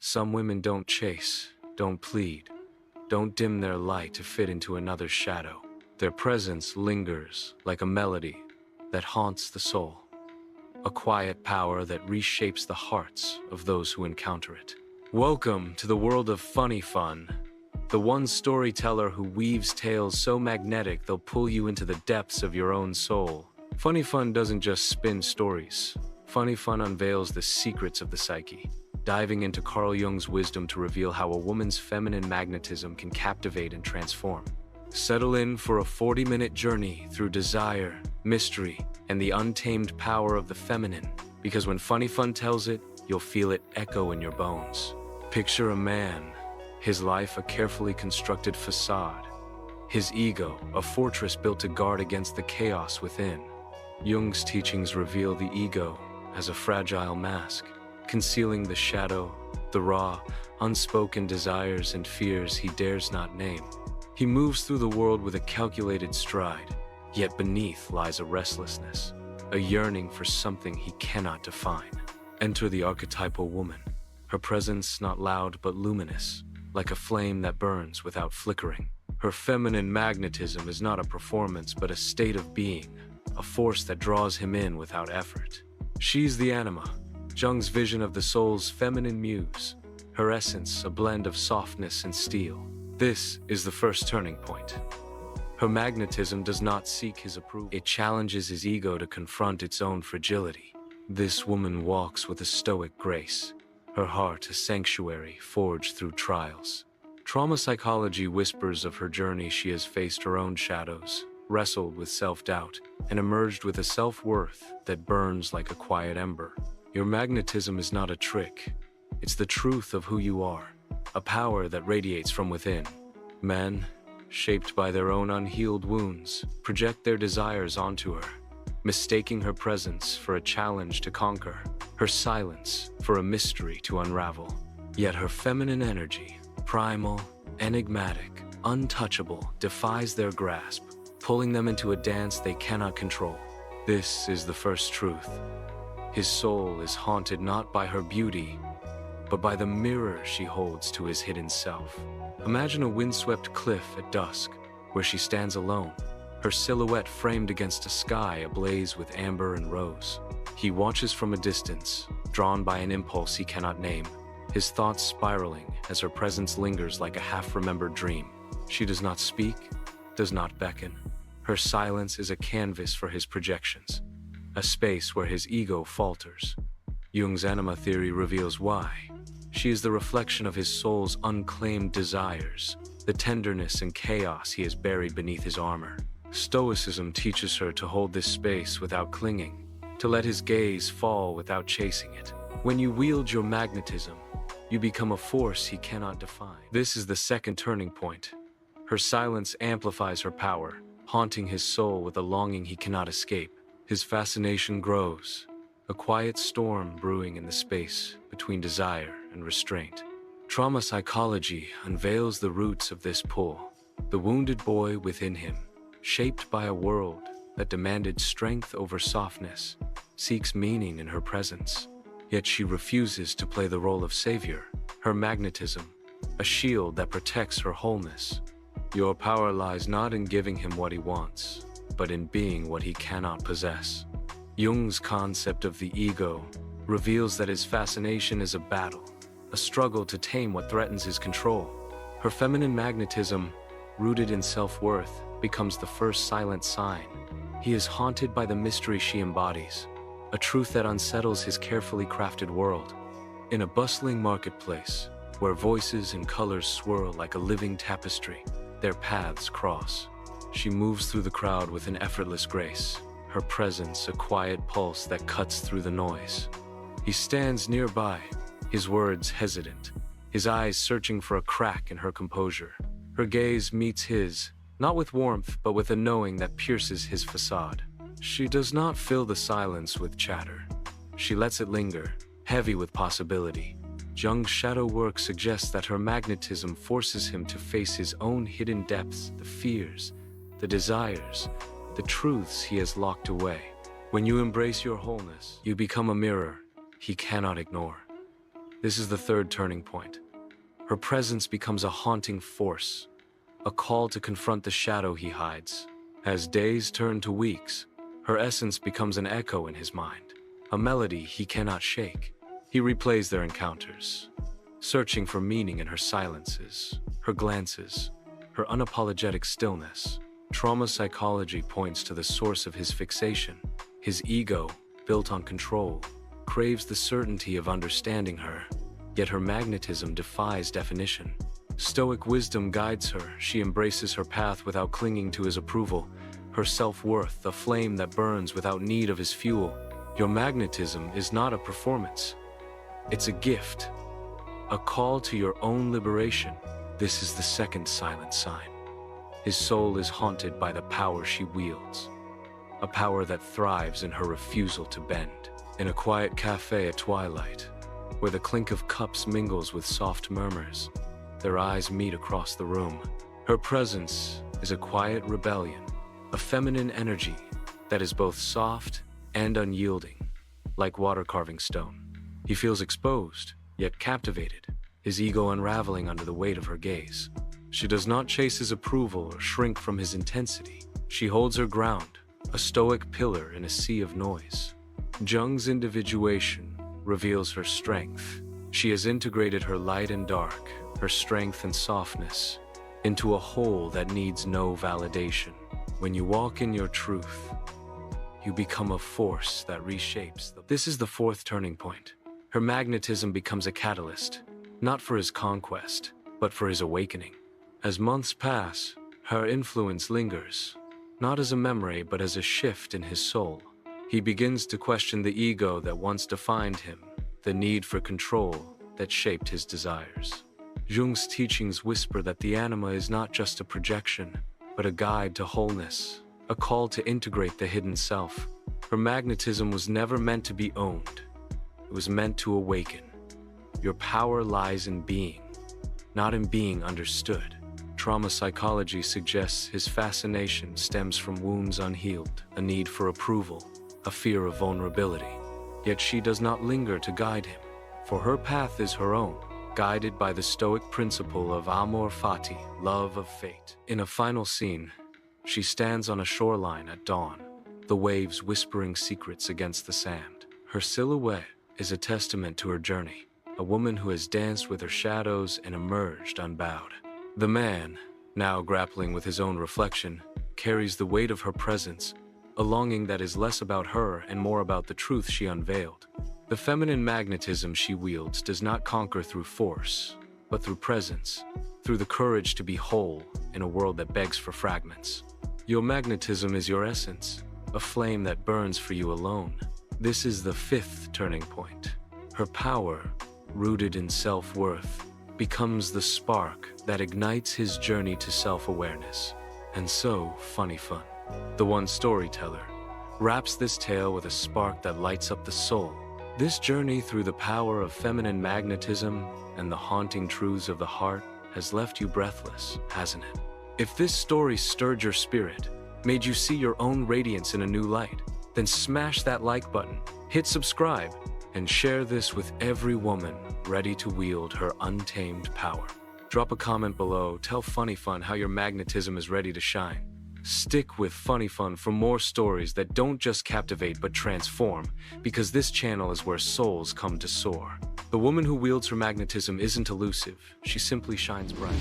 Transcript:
Some women don't chase, don't plead, don't dim their light to fit into another's shadow. Their presence lingers like a melody that haunts the soul, a quiet power that reshapes the hearts of those who encounter it. Welcome to the world of FunnyFun, the one storyteller who weaves tales so magnetic they'll pull you into the depths of your own soul. FunnyFun doesn't just spin stories. FunnyFun unveils the secrets of the psyche, diving into Carl Jung's wisdom to reveal how a woman's feminine magnetism can captivate and transform. Settle in for a 40-minute journey through desire, mystery, and the untamed power of the feminine, because when FunnyFun tells it, you'll feel it echo in your bones. Picture a man, his life a carefully constructed facade, his ego a fortress built to guard against the chaos within. Jung's teachings reveal the ego as a fragile mask, concealing the shadow, the raw, unspoken desires and fears he dares not name. He moves through the world with a calculated stride, yet beneath lies a restlessness, a yearning for something he cannot define. Enter the archetypal woman, her presence not loud but luminous, like a flame that burns without flickering. Her feminine magnetism is not a performance but a state of being, a force that draws him in without effort. She's the anima, Jung's vision of the soul's feminine muse, her essence a blend of softness and steel. This is the first turning point. Her magnetism does not seek his approval. It challenges his ego to confront its own fragility. This woman walks with a stoic grace, her heart a sanctuary forged through trials. Trauma psychology whispers of her journey. She has faced her own shadows, wrestled with self-doubt, and emerged with a self-worth that burns like a quiet ember. Your magnetism is not a trick. It's the truth of who you are, a power that radiates from within. Men, shaped by their own unhealed wounds, project their desires onto her, mistaking her presence for a challenge to conquer, her silence for a mystery to unravel. Yet her feminine energy, primal, enigmatic, untouchable, defies their grasp, pulling them into a dance they cannot control. This is the first truth. His soul is haunted not by her beauty, but by the mirror she holds to his hidden self. Imagine a windswept cliff at dusk, where she stands alone, her silhouette framed against a sky ablaze with amber and rose. He watches from a distance, drawn by an impulse he cannot name, his thoughts spiraling as her presence lingers like a half-remembered dream. She does not speak, does not beckon. Her silence is a canvas for his projections, a space where his ego falters. Jung's anima theory reveals why. She is the reflection of his soul's unclaimed desires, the tenderness and chaos he has buried beneath his armor. Stoicism teaches her to hold this space without clinging, to let his gaze fall without chasing it. When you wield your magnetism, you become a force he cannot define. This is the second turning point. Her silence amplifies her power, haunting his soul with a longing he cannot escape. His fascination grows, a quiet storm brewing in the space between desire and restraint. Trauma psychology unveils the roots of this pull, the wounded boy within him, shaped by a world that demanded strength over softness, seeks meaning in her presence. Yet she refuses to play the role of savior, her magnetism, a shield that protects her wholeness. Your power lies not in giving him what he wants, but in being what he cannot possess. Jung's concept of the ego reveals that his fascination is a battle, a struggle to tame what threatens his control. Her feminine magnetism, rooted in self-worth, becomes the first silent sign. He is haunted by the mystery she embodies, a truth that unsettles his carefully crafted world. In a bustling marketplace, where voices and colors swirl like a living tapestry, their paths cross. She moves through the crowd with an effortless grace, her presence a quiet pulse that cuts through the noise. He stands nearby, his words hesitant, his eyes searching for a crack in her composure. Her gaze meets his, not with warmth, but with a knowing that pierces his facade. She does not fill the silence with chatter. She lets it linger, heavy with possibility. Jung's shadow work suggests that her magnetism forces him to face his own hidden depths, the fears, the desires, the truths he has locked away. When you embrace your wholeness, you become a mirror he cannot ignore. This is the third turning point. Her presence becomes a haunting force, a call to confront the shadow he hides. As days turn to weeks, her essence becomes an echo in his mind, a melody he cannot shake. He replays their encounters, searching for meaning in her silences, her glances, her unapologetic stillness. Trauma psychology points to the source of his fixation. His ego, built on control, craves the certainty of understanding her, yet her magnetism defies definition. Stoic wisdom guides her. She embraces her path without clinging to his approval, her self-worth a flame that burns without need of his fuel. Your magnetism is not a performance. It's a gift, a call to your own liberation. This is the second silent sign. His soul is haunted by the power she wields, a power that thrives in her refusal to bend. In a quiet cafe at twilight, where the clink of cups mingles with soft murmurs, their eyes meet across the room. Her presence is a quiet rebellion, a feminine energy that is both soft and unyielding, like water carving stone. He feels exposed, yet captivated, his ego unraveling under the weight of her gaze. She does not chase his approval or shrink from his intensity. She holds her ground, a stoic pillar in a sea of noise. Jung's individuation reveals her strength. She has integrated her light and dark, her strength and softness, into a whole that needs no validation. When you walk in your truth, you become a force that reshapes the... This is the fourth turning point. Her magnetism becomes a catalyst, not for his conquest, but for his awakening. As months pass, her influence lingers, not as a memory, but as a shift in his soul. He begins to question the ego that once defined him, the need for control that shaped his desires. Jung's teachings whisper that the anima is not just a projection, but a guide to wholeness, a call to integrate the hidden self. Her magnetism was never meant to be owned. It was meant to awaken. Your power lies in being, not in being understood. Trauma psychology suggests his fascination stems from wounds unhealed, a need for approval, a fear of vulnerability. Yet she does not linger to guide him, for her path is her own, guided by the Stoic principle of amor fati, love of fate. In a final scene, she stands on a shoreline at dawn, the waves whispering secrets against the sand. Her silhouette is a testament to her journey, a woman who has danced with her shadows and emerged unbowed. The man, now grappling with his own reflection, carries the weight of her presence, a longing that is less about her and more about the truth she unveiled. The feminine magnetism she wields does not conquer through force, but through presence, through the courage to be whole in a world that begs for fragments. Your magnetism is your essence, a flame that burns for you alone. This is the fifth turning point. Her power, rooted in self-worth, becomes the spark that ignites his journey to self-awareness. And so, FunnyFun, the one storyteller, wraps this tale with a spark that lights up the soul. This journey through the power of feminine magnetism and the haunting truths of the heart has left you breathless, hasn't it? If this story stirred your spirit, made you see your own radiance in a new light, then smash that like button, hit subscribe, and share this with every woman ready to wield her untamed power. Drop a comment below, tell FunnyFun how your magnetism is ready to shine. Stick with FunnyFun for more stories that don't just captivate but transform, because this channel is where souls come to soar. The woman who wields her magnetism isn't elusive, she simply shines bright.